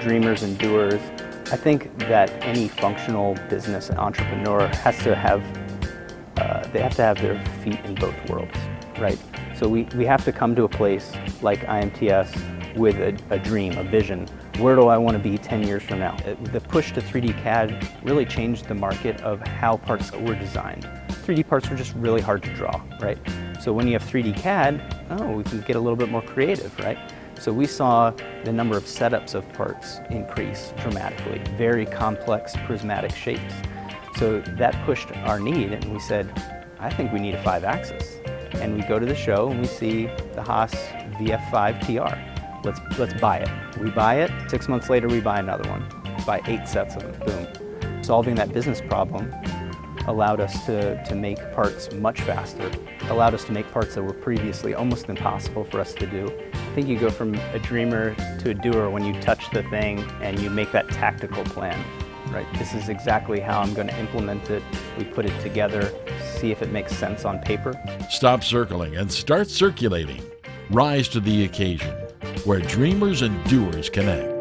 dreamers and doers. I think that any functional business entrepreneur has to have, they have to have their feet in both worlds, right? So we have to come to a place like IMTS with a dream, a vision. Where do I want to be 10 years from now? The push to 3D CAD really changed the market of how parts were designed. 3D parts were just really hard to draw, right? So when you have 3D CAD, we can get a little bit more creative, right? So we saw the number of setups of parts increase dramatically, very complex prismatic shapes. So that pushed our need, and we said, I think we need a 5-axis. And we go to the show and we see the Haas VF5 TR. Let's buy it. We buy it, 6 months later we buy another one. Buy 8 sets of them, boom. Solving that business problem allowed us to make parts much faster, allowed us to make parts that were previously almost impossible for us to do. I think you go from a dreamer to a doer when you touch the thing and you make that tactical plan, right? This is exactly how I'm going to implement it. We put it together, see if it makes sense on paper. Stop circling and start circulating. Rise to the occasion, where dreamers and doers connect.